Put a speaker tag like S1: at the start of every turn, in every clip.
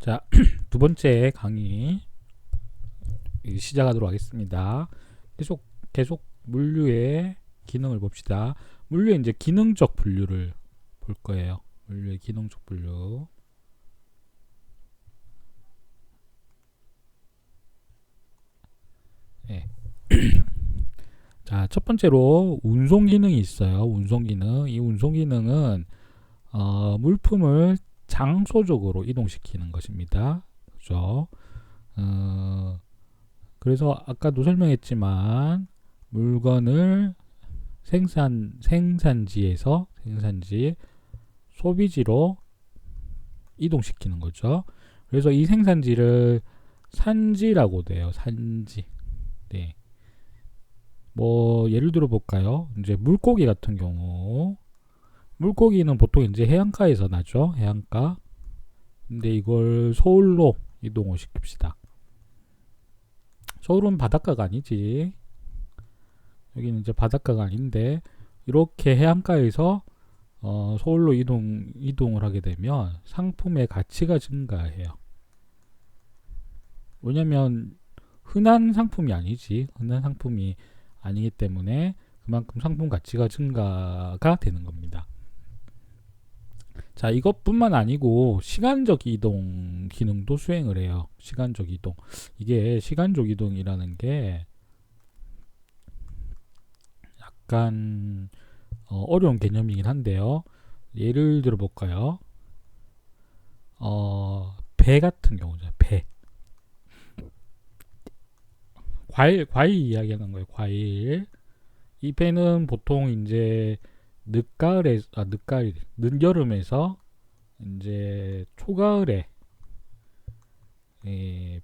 S1: 자, 두 번째 강의 시작하도록 하겠습니다. 계속 물류의 기능을 봅시다. 물류의 이제 기능적 분류를 볼 거예요. 물류의 기능적 분류. 네. 자, 첫 번째로 운송 기능이 있어요. 운송 기능. 이 운송 기능은 물품을 장소적으로 이동시키는 것입니다. 그죠? 그래서 아까도 설명했지만 물건을 생산지에서 소비지로 이동시키는 거죠. 그래서 이 생산지를 산지라고 돼요. 산지. 네. 뭐 예를 들어 볼까요? 이제 물고기 같은 경우 물고기는 보통 이제 해안가에서 나죠. 해안가. 근데 이걸 서울로 이동을 시킵시다. 서울은 바닷가가 아니지. 여기는 이제 바닷가가 아닌데 이렇게 해안가에서 서울로 이동을 하게 되면 상품의 가치가 증가해요. 왜냐면 흔한 상품이 아니지. 흔한 상품이 아니기 때문에 그만큼 상품 가치가 증가가 되는 겁니다. 자, 이것뿐만 아니고 시간적 이동 기능도 수행을 해요. 시간적 이동. 이게 시간적 이동이라는 게 약간 어려운 개념이긴 한데요. 예를 들어 볼까요? 배 같은 경우죠. 배. 과일 이야기하는 거예요. 과일. 이 배는 보통 이제 늦여름에서 이제 초가을에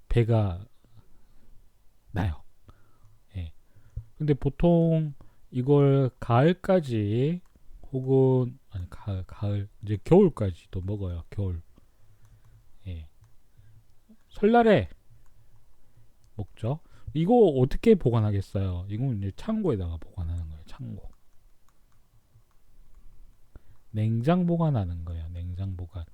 S1: 배가 나요. 예. 근데 보통 이걸 가을까지 혹은 아니 가을 이제 겨울까지도 먹어요. 겨울. 예. 설날에 먹죠. 이거 어떻게 보관하겠어요? 이건 이제 창고에다가 보관하는 거예요. 창고. 냉장 보관하는 거예요. 냉장 보관.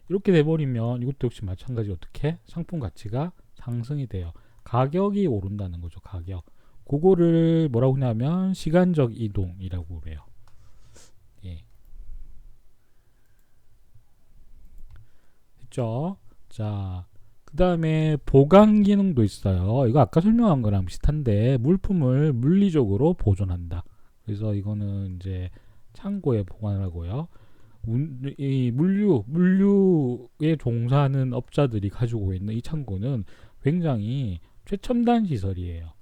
S1: 이렇게 돼버리면 이것도 역시 마찬가지 어떻게 상품 가치가 상승이 돼요. 가격이 오른다는 거죠. 가격. 그거를 뭐라고 하냐면 시간적 이동이라고 그래요. 예. 됐죠? 자, 그 다음에 보관 기능도 있어요. 이거 아까 설명한 거랑 비슷한데 물품을 물리적으로 보존한다. 그래서 이거는 이제 창고에 보관하고요. 이 물류에 종사하는 업자들이 가지고 있는 이 창고는 굉장히 최첨단 시설이에요.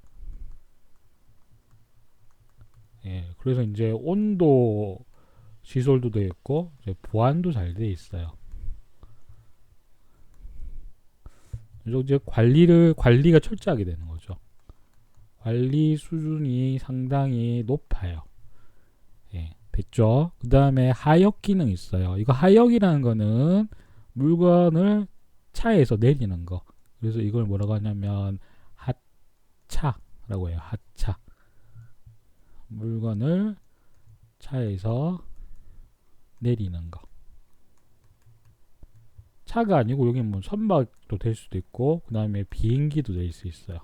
S1: 예, 그래서 이제 온도 시설도 되어 있고 이제 보안도 잘 되어 있어요. 그래서 이제 관리가 철저하게 되는 거죠. 관리 수준이 상당히 높아요. 예, 됐죠? 그 다음에 하역 기능 있어요. 이거 하역이라는 거는 물건을 차에서 내리는 거. 그래서 이걸 뭐라고 하냐면 하차라고 해요. 하차. 물건을 차에서 내리는 거. 차가 아니고 여기 뭐 선박도 될 수도 있고 그 다음에 비행기도 될 수 있어요.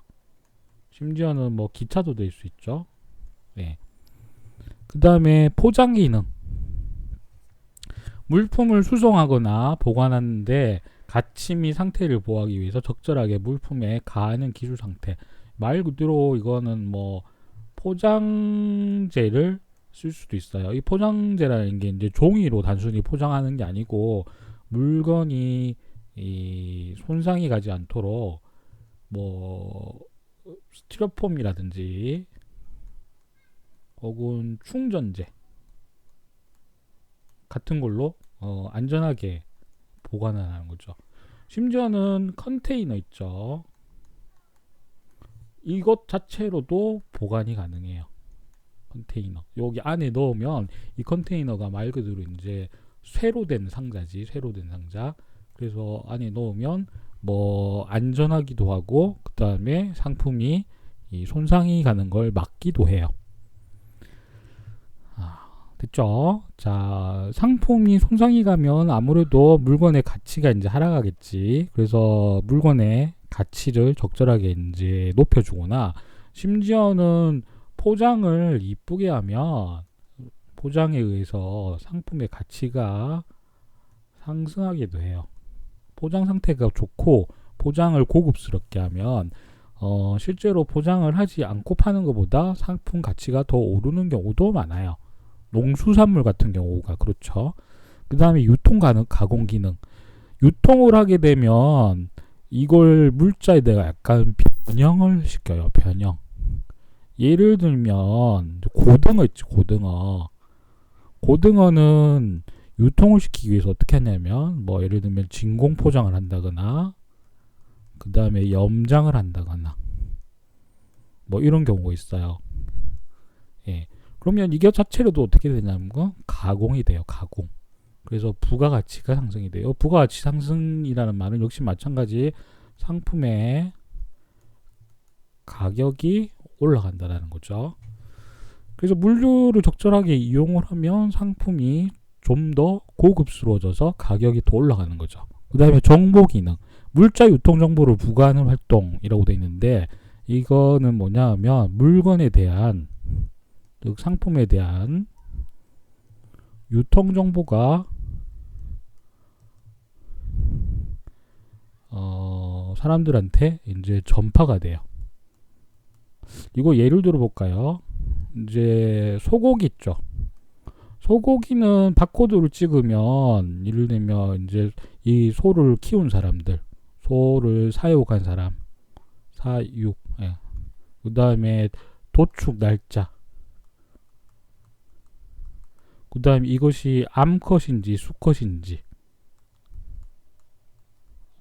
S1: 심지어는 뭐 기차도 될 수 있죠. 네. 그 다음에 포장 기능. 물품을 수송하거나 보관하는데 가치 및 상태를 보호하기 위해서 적절하게 물품에 가하는 기술 상태. 말 그대로 이거는 뭐 포장재를 쓸 수도 있어요. 이 포장재라는 게 이제 종이로 단순히 포장하는 게 아니고 물건이 이 손상이 가지 않도록 뭐 스티로폼이라든지 혹은 충전재 같은 걸로 안전하게 보관을 하는 거죠. 심지어는 컨테이너 있죠. 이것 자체로도 보관이 가능해요. 컨테이너. 여기 안에 넣으면 이 컨테이너가 말 그대로 이제 쇠로 된 상자지. 쇠로 된 상자. 그래서 안에 넣으면 뭐 안전하기도 하고 그 다음에 상품이 이 손상이 가는 걸 막기도 해요. 됐죠? 자, 상품이 손상이 가면 아무래도 물건의 가치가 이제 하락하겠지. 그래서 물건의 가치를 적절하게 이제 높여주거나, 심지어는 포장을 이쁘게 하면 포장에 의해서 상품의 가치가 상승하기도 해요. 포장 상태가 좋고 포장을 고급스럽게 하면 실제로 포장을 하지 않고 파는 것보다 상품 가치가 더 오르는 경우도 많아요. 농수산물 같은 경우가 그렇죠. 그 다음에 가공 기능. 유통을 하게 되면 이걸 물자에다가 약간 변형을 시켜요. 변형. 예를 들면 고등어 있지, 고등어. 고등어는 유통을 시키기 위해서 어떻게 하냐면 뭐 예를 들면 진공 포장을 한다거나 그 다음에 염장을 한다거나 뭐 이런 경우가 있어요. 예. 그러면 이게 자체로도 어떻게 되냐면 가공이 돼요. 가공. 그래서 부가가치가 상승이 돼요. 부가가치 상승이라는 말은 역시 마찬가지 상품의 가격이 올라간다는 거죠. 그래서 물류를 적절하게 이용을 하면 상품이 좀 더 고급스러워져서 가격이 더 올라가는 거죠. 그 다음에 정보 기능. 물자 유통 정보를 부과하는 활동이라고 되어 있는데 이거는 뭐냐 하면 물건에 대한 즉 상품에 대한 유통 정보가 사람들한테 이제 전파가 돼요. 이거 예를 들어 볼까요? 이제 소고기 있죠. 소고기는 바코드를 찍으면 예를 들면 이제 이 소를 키운 사람들, 소를 사육한 사람, 사육, 예. 그 다음에 도축 날짜, 그 다음에 이것이 암컷인지 수컷인지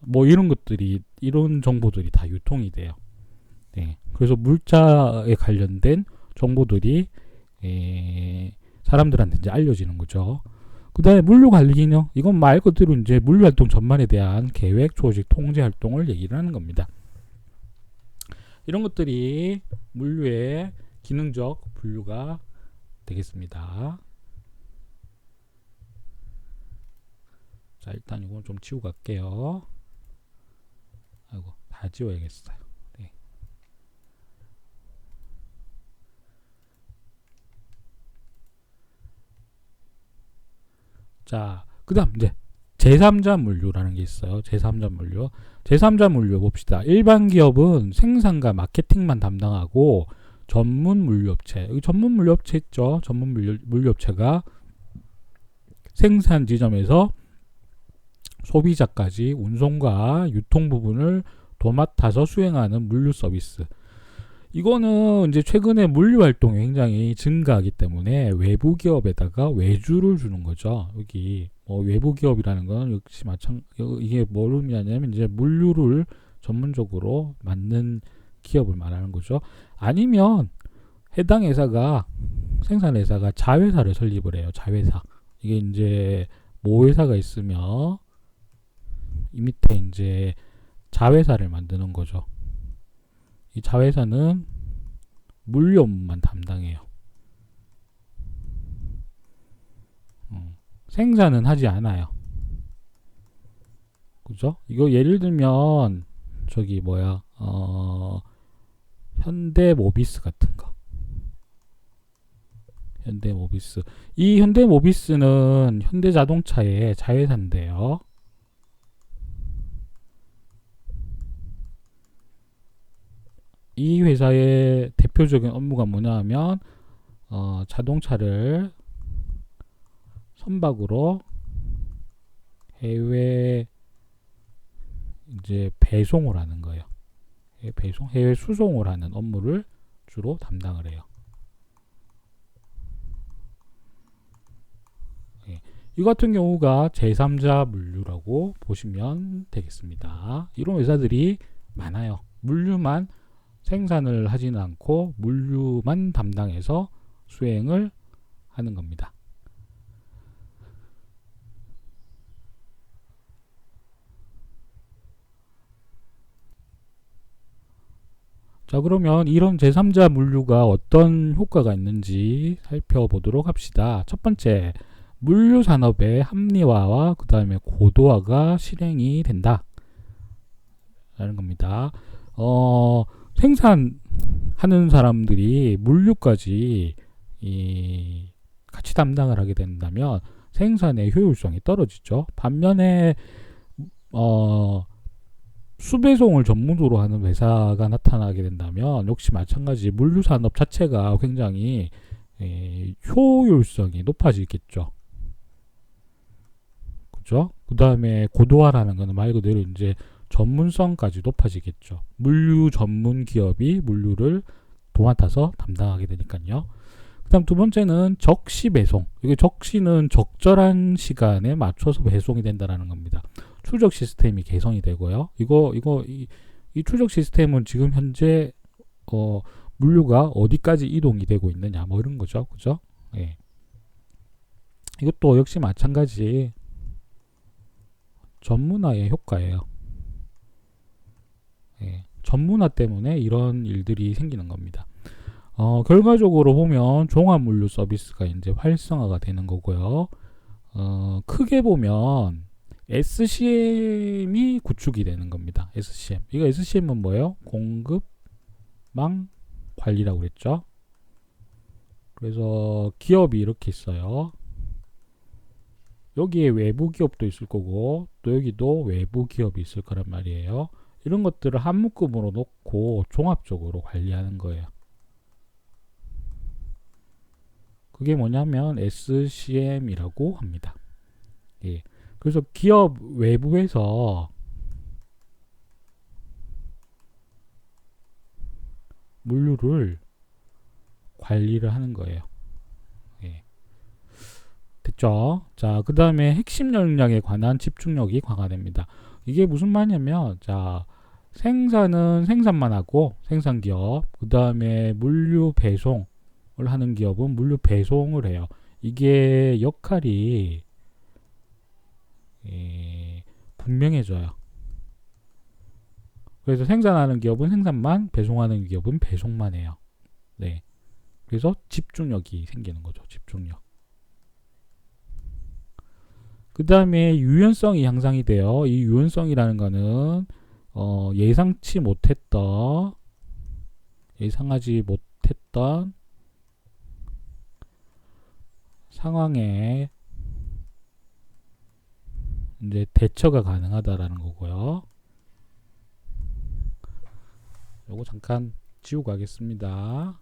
S1: 뭐 이런 것들이 이런 정보들이 다 유통이 돼요. 네. 그래서 물자에 관련된 정보들이 사람들한테 이제 알려지는 거죠. 그 다음에 물류 관리 기능. 이건 말 그대로 이제 물류 활동 전반에 대한 계획, 조직, 통제 활동을 얘기를 하는 겁니다. 이런 것들이 물류의 기능적 분류가 되겠습니다. 자, 일단 이건 좀 지우고 갈게요. 아이고, 다 지워야겠어요. 네. 자, 그 다음 이제 제3자 물류라는 게 있어요. 제3자 물류. 제3자 물류 봅시다. 일반 기업은 생산과 마케팅만 담당하고 전문 물류업체. 여기 전문 물류업체 있죠. 전문 물류업체가 생산 지점에서 소비자까지 운송과 유통 부분을 도맡아서 수행하는 물류 서비스. 이거는 이제 최근에 물류 활동이 굉장히 증가하기 때문에 외부 기업에다가 외주를 주는 거죠. 여기 뭐 외부 기업이라는 건 역시 이게 뭘 의미하냐면 이제 물류를 전문적으로 맡는 기업을 말하는 거죠. 아니면 해당 회사가 생산 회사가 자회사를 설립을 해요. 자회사. 이게 이제 모회사가 있으며 이 밑에 이제 자회사를 만드는 거죠. 이 자회사는 물류 업무만 담당해요. 생산은 하지 않아요. 그죠? 이거 예를 들면 저기 뭐야 현대모비스 같은 거. 현대모비스. 이 현대모비스는 현대자동차의 자회사인데요. 이 회사의 대표적인 업무가 뭐냐 하면 자동차를 선박으로 해외 이제 배송을 하는 거예요. 해외 수송을 하는 업무를 주로 담당을 해요. 예. 이 같은 경우가 제3자 물류라고 보시면 되겠습니다. 이런 회사들이 많아요. 물류만 생산을 하지는 않고 물류만 담당해서 수행을 하는 겁니다. 자, 그러면 이런 제3자 물류가 어떤 효과가 있는지 살펴보도록 합시다. 첫 번째, 물류 산업의 합리화와 그 다음에 고도화가 실행이 된다 라는 겁니다. 생산하는 사람들이 물류까지 같이 담당을 하게 된다면 생산의 효율성이 떨어지죠. 반면에 수배송을 전문으로 하는 회사가 나타나게 된다면 역시 마찬가지 물류 산업 자체가 굉장히 효율성이 높아지겠죠. 그죠? 그 다음에 고도화라는 것은 말 그대로 이제 전문성까지 높아지겠죠. 물류 전문 기업이 물류를 도맡아서 담당하게 되니까요. 그 다음 두 번째는 적시 배송. 이게 적시는 적절한 시간에 맞춰서 배송이 된다는 겁니다. 추적 시스템이 개선이 되고요. 이 추적 시스템은 지금 현재 물류가 어디까지 이동이 되고 있느냐 뭐 이런 거죠. 그죠? 예. 이것도 역시 마찬가지 전문화의 효과예요. 예. 전문화 때문에 이런 일들이 생기는 겁니다. 결과적으로 보면 종합물류 서비스가 이제 활성화가 되는 거고요. 크게 보면 SCM이 구축이 되는 겁니다. SCM. 이거 SCM은 뭐예요? 공급망 관리라고 그랬죠. 그래서 기업이 이렇게 있어요. 여기에 외부 기업도 있을 거고 또 여기도 외부 기업이 있을 거란 말이에요. 이런 것들을 한 묶음으로 놓고 종합적으로 관리하는 거예요. 그게 뭐냐면 SCM이라고 합니다. 예. 그래서 기업 외부에서 물류를 관리를 하는 거예요. 예. 됐죠? 자, 그 다음에 핵심 역량에 관한 집중력이 강화됩니다. 이게 무슨 말이냐면, 자, 생산은 생산만 하고, 생산기업, 그 다음에 물류 배송을 하는 기업은 물류 배송을 해요. 이게 역할이 분명해져요. 그래서 생산하는 기업은 생산만, 배송하는 기업은 배송만 해요. 네. 그래서 집중력이 생기는 거죠. 집중력. 그 다음에 유연성이 향상이 돼요. 이 유연성이라는 거는 예상하지 못했던 상황에 이제 대처가 가능하다라는 거고요. 요거 잠깐 지우고 가겠습니다.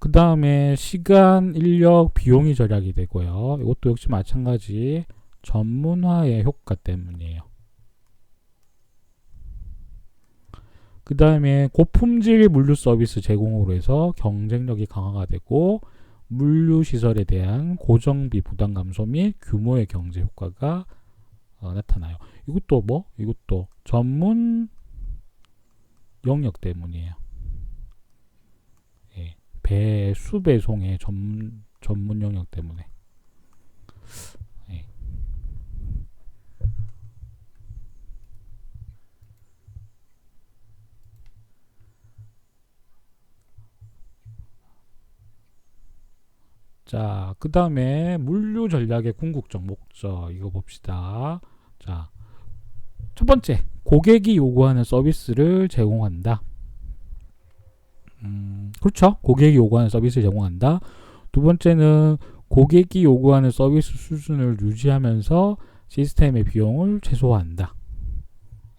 S1: 그 다음에 시간, 인력, 비용이 절약이 되고요. 이것도 역시 마찬가지 전문화의 효과 때문이에요. 그 다음에 고품질 물류 서비스 제공으로 해서 경쟁력이 강화가 되고 물류 시설에 대한 고정비 부담 감소 및 규모의 경제 효과가 나타나요. 이것도 전문 영역 때문이에요. 예, 배수 배송의 전문 영역 때문에. 예. 자, 그 다음에 물류 전략의 궁극적 목적 이거 봅시다. 자, 첫 번째, 고객이 요구하는 서비스를 제공한다. 그렇죠. 고객이 요구하는 서비스를 제공한다. 두 번째는 고객이 요구하는 서비스 수준을 유지하면서 시스템의 비용을 최소화한다.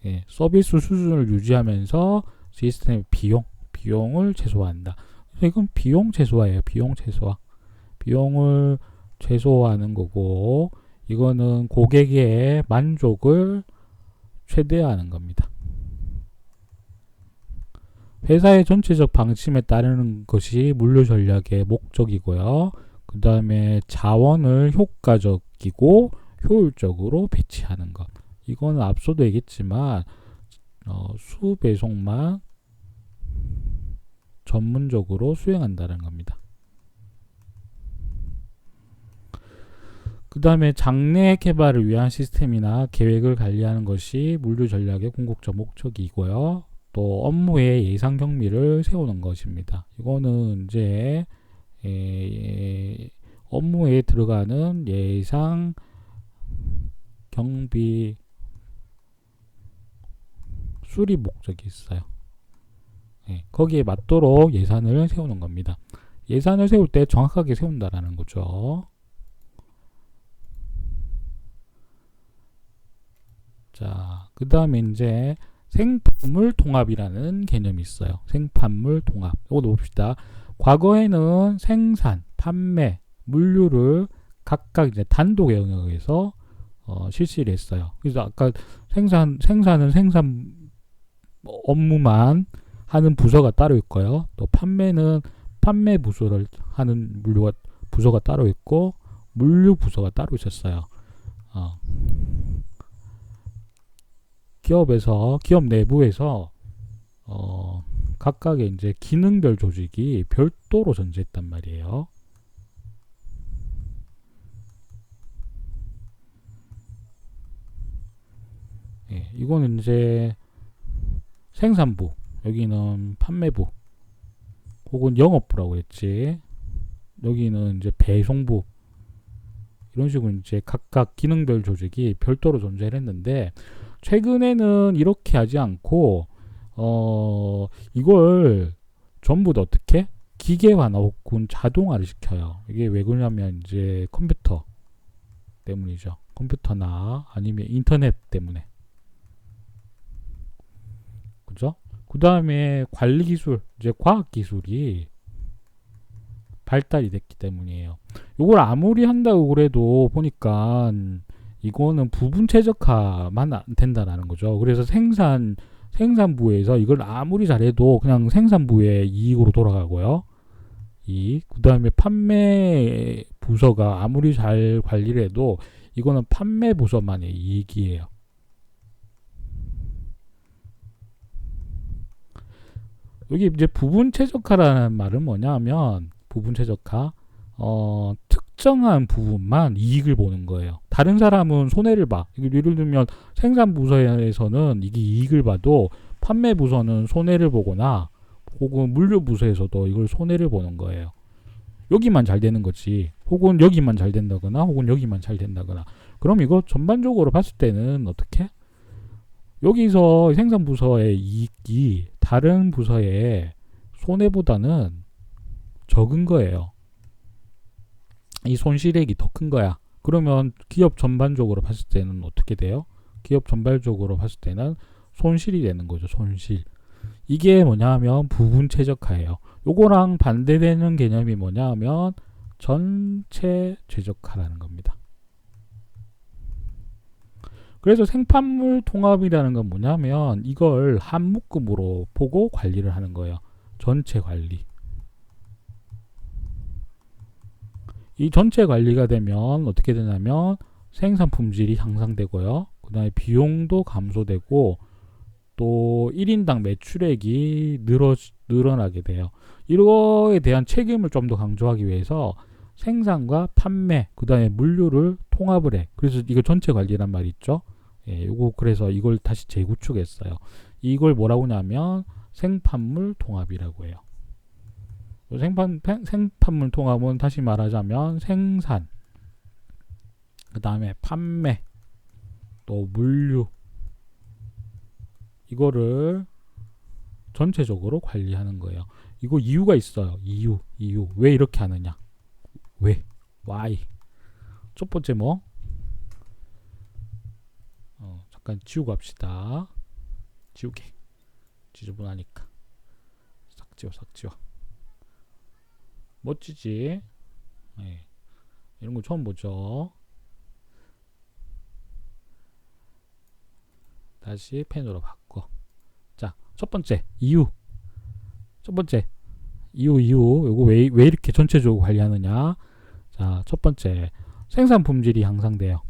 S1: 예, 서비스 수준을 유지하면서 시스템의 비용을 최소화한다. 이건 비용 최소화예요. 비용 최소화. 비용을 최소화하는 거고, 이거는 고객의 만족을 최대화하는 겁니다. 회사의 전체적 방침에 따르는 것이 물류 전략의 목적이고요. 그 다음에 자원을 효과적이고 효율적으로 배치하는 것. 이거는 앞서도 얘기했지만 수배송만 전문적으로 수행한다는 겁니다. 그 다음에 장래 개발을 위한 시스템이나 계획을 관리하는 것이 물류 전략의 궁극적 목적이고요. 또 업무의 예상 경비를 세우는 것입니다. 이거는 이제 업무에 들어가는 예상 경비 수립 목적이 있어요. 거기에 맞도록 예산을 세우는 겁니다. 예산을 세울 때 정확하게 세운다라는 거죠. 자, 그 다음에 이제 생판물 통합이라는 개념이 있어요. 생판물 통합. 이것도 봅시다. 과거에는 생산, 판매, 물류를 각각 이제 단독 영역에서 실시를 했어요. 그래서 아까 생산은 생산 업무만 하는 부서가 따로 있고요. 또 판매는 판매 부서를 하는 부서가 따로 있고 물류 부서가 따로 있었어요. 기업 내부에서 각각의 이제 기능별 조직이 별도로 존재했단 말이에요. 이거는 이제 생산부, 여기는 판매부, 혹은 영업부라고 했지. 여기는 이제 배송부. 이런 식으로 이제 각각 기능별 조직이 별도로 존재를 했는데, 최근에는 이렇게 하지 않고 이걸 전부 다 어떻게 기계화나 혹은 자동화를 시켜요. 이게 왜 그러냐면 이제 컴퓨터 때문이죠. 컴퓨터나 아니면 인터넷 때문에. 그죠? 그 다음에 관리 기술, 이제 과학 기술이 발달이 됐기 때문이에요. 이걸 아무리 한다고 그래도 보니까 이거는 부분 최적화만 안 된다라는 거죠. 그래서 생산부에서 이걸 아무리 잘해도 그냥 생산부의 이익으로 돌아가고요. 그 다음에 판매 부서가 아무리 잘 관리를 해도 이거는 판매 부서만의 이익이에요. 여기 이제 부분 최적화라는 말은 뭐냐면, 부분 최적화, 특정한 부분만 이익을 보는 거예요. 다른 사람은 손해를 봐. 예를 들면 생산부서에서는 이게 이익을 봐도 판매부서는 손해를 보거나, 혹은 물류부서에서도 이걸 손해를 보는 거예요. 여기만 잘 되는 거지. 혹은 여기만 잘 된다거나, 혹은 여기만 잘 된다거나. 그럼 이거 전반적으로 봤을 때는 어떻게? 여기서 생산부서의 이익이 다른 부서의 손해보다는 적은 거예요. 이 손실액이 더 큰 거야. 그러면 기업 전반적으로 봤을 때는 어떻게 돼요? 기업 전반적으로 봤을 때는 손실이 되는 거죠. 손실. 이게 뭐냐면 부분 최적화예요. 요거랑 반대되는 개념이 뭐냐면 전체 최적화라는 겁니다. 그래서 생판물 통합이라는 건 뭐냐면 이걸 한 묶음으로 보고 관리를 하는 거예요. 전체 관리. 이 전체 관리가 되면 어떻게 되냐면 생산 품질이 향상되고요. 그 다음에 비용도 감소되고 또 1인당 매출액이 늘어나게 돼요. 이거에 대한 책임을 좀 더 강조하기 위해서 생산과 판매, 그 다음에 물류를 통합을 해. 그래서 이거 전체 관리란 말이 있죠. 요거 그래서 이걸 다시 재구축했어요. 이걸 뭐라고 하냐면 생판물 통합이라고 해요. 생판물 통합은 다시 말하자면 생산, 그 다음에 판매, 또 물류, 이거를 전체적으로 관리하는 거예요. 이거 이유가 있어요. 이유. 왜 이렇게 하느냐? 왜? Why? 첫 번째 뭐? 잠깐 지우고 합시다. 지우개. 지저분하니까. 싹 지워. 멋지지? 네. 이런 거 처음 보죠? 다시 펜으로 바꿔. 자, 첫 번째 이유. 요거 왜 이렇게 전체적으로 관리하느냐? 자, 첫 번째 생산 품질이 향상돼요.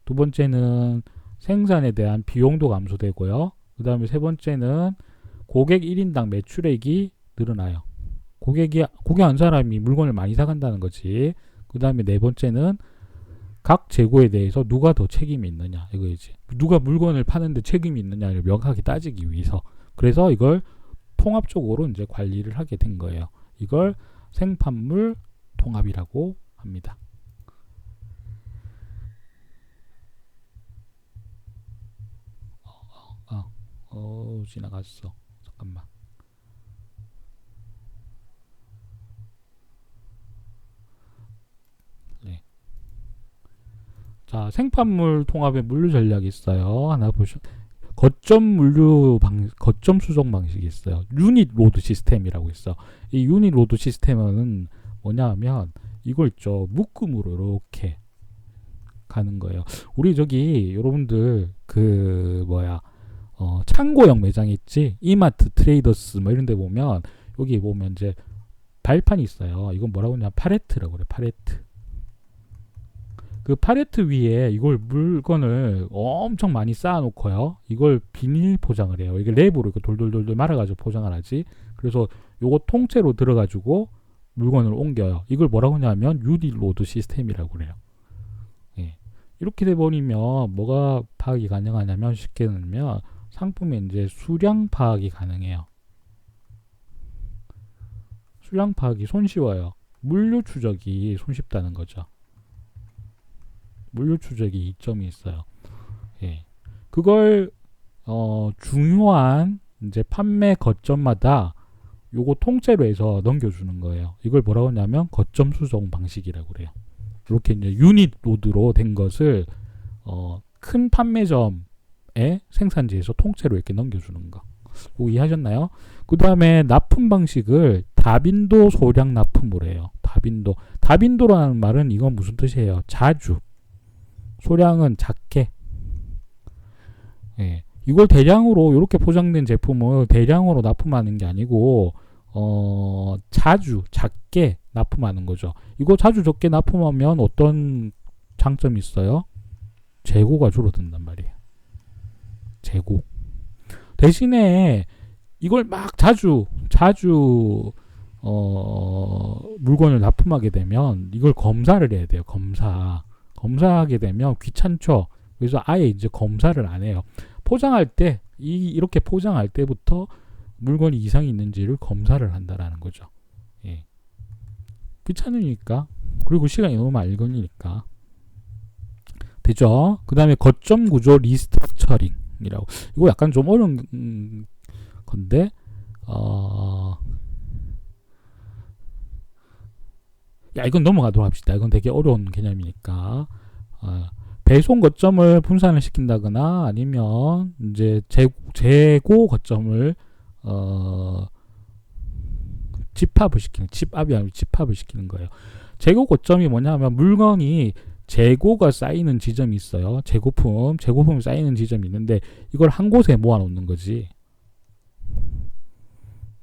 S1: 두 번째는 생산에 대한 비용도 감소되고요. 그 다음에 세 번째는 고객 1인당 매출액이 늘어나요. 고객 한 사람이 물건을 많이 사간다는 거지. 그 다음에 네 번째는 각 재고에 대해서 누가 더 책임이 있느냐 이거지. 누가 물건을 파는데 책임이 있느냐를 명확하게 따지기 위해서. 그래서 이걸 통합적으로 이제 관리를 하게 된 거예요. 이걸 생판물 통합이라고 합니다. 지나갔어. 잠깐만. 네. 자, 생판물 통합의 물류 전략이 있어요. 하나 보시죠. 거점 수정 방식이 있어요. 유닛 로드 시스템이라고 있어. 이 유닛 로드 시스템은 뭐냐 하면 이거 있죠. 묶음으로 이렇게 가는 거예요. 우리 저기 여러분들 창고형 매장 있지? 이마트, 트레이더스 뭐 이런 데 보면 여기 보면 이제 발판이 있어요. 이건 뭐라고 하냐? 팔레트라고 그래. 팔레트. 그 팔레트 위에 이걸 물건을 엄청 많이 쌓아놓고요. 이걸 비닐 포장을 해요. 이게 랩으로 이렇게 돌돌돌돌 말아가지고 포장을 하지. 그래서 요거 통째로 들어가지고 물건을 옮겨요. 이걸 뭐라고 하냐면 유닛 로드 시스템이라고 그래요. 예. 이렇게 돼버리면 뭐가 파악이 가능하냐면 쉽게 넣으면 상품의 이제 수량 파악이 가능해요. 수량 파악이 손쉬워요. 물류 추적이 손쉽다는 거죠. 물류 추적이 이점이 있어요. 예. 그걸 중요한 이제 판매 거점마다 요거 통째로 해서 넘겨주는 거예요. 이걸 뭐라고 하냐면 거점 수정 방식이라고 그래요. 이렇게 이제 유닛 로드로 된 것을 큰 판매점의 생산지에서 통째로 이렇게 넘겨주는 거. 그거 이해하셨나요? 그 다음에 납품 방식을 다빈도 소량 납품으로 해요. 다빈도라는 말은 이건 무슨 뜻이에요? 자주. 소량은 작게. 예. 이걸 대량으로 이렇게 포장된 제품을 대량으로 납품하는 게 아니고 자주 작게 납품하는 거죠. 이거 자주 적게 납품하면 어떤 장점이 있어요? 재고가 줄어든단 말이에요. 재고. 대신에 이걸 막 자주 물건을 납품하게 되면 이걸 검사를 해야 돼요. 검사하게 되면 귀찮죠. 그래서 아예 이제 검사를 안 해요. 포장할 때 이렇게 포장할 때부터 물건이 이상이 있는지를 검사를 한다라는 거죠. 예. 귀찮으니까. 그리고 시간이 너무 많이 걸리니까. 되죠? 그 다음에 거점 구조 리스트럭처링이라고. 이거 약간 좀 어려운 건데 이건 넘어가도록 합시다. 이건 되게 어려운 개념이니까. 배송 거점을 분산을 시킨다거나 아니면 이제 재고 거점을 집합을 시키는 거예요. 재고 거점이 뭐냐면 물건이 재고가 쌓이는 지점이 있어요. 재고품이 쌓이는 지점이 있는데 이걸 한 곳에 모아 놓는 거지.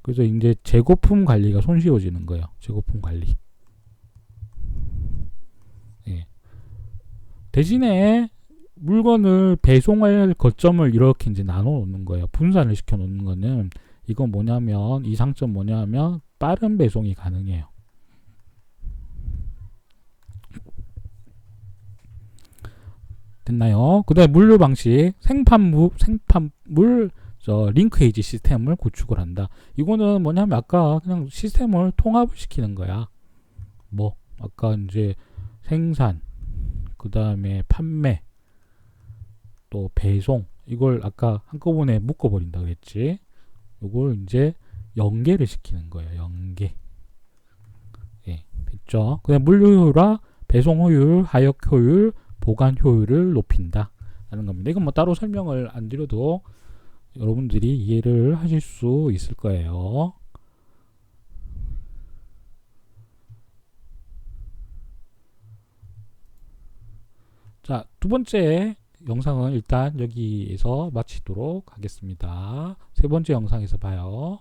S1: 그래서 이제 재고품 관리가 손쉬워지는 거예요. 재고품 관리. 예. 대신에 물건을 배송할 거점을 이렇게 이제 나눠 놓는 거예요. 분산을 시켜 놓는 거는 이건 뭐냐면 이 장점 뭐냐면 빠른 배송이 가능해요. 됐나요? 그 다음에 물류 방식 생판물 링크에이지 시스템을 구축을 한다. 이거는 뭐냐면 아까 그냥 시스템을 통합을 시키는 거야. 뭐 아까 이제 생산, 그 다음에 판매, 또 배송 이걸 아까 한꺼번에 묶어버린다고 했지. 이걸 이제 연계를 시키는 거예요. 연계. 예, 됐죠? 그다음 물류 효율화, 배송 효율, 하역 효율, 보관 효율을 높인다 라는 겁니다. 이건 뭐 따로 설명을 안 드려도 여러분들이 이해를 하실 수 있을 거예요. 자, 두 번째 영상은 일단 여기에서 마치도록 하겠습니다. 세 번째 영상에서 봐요.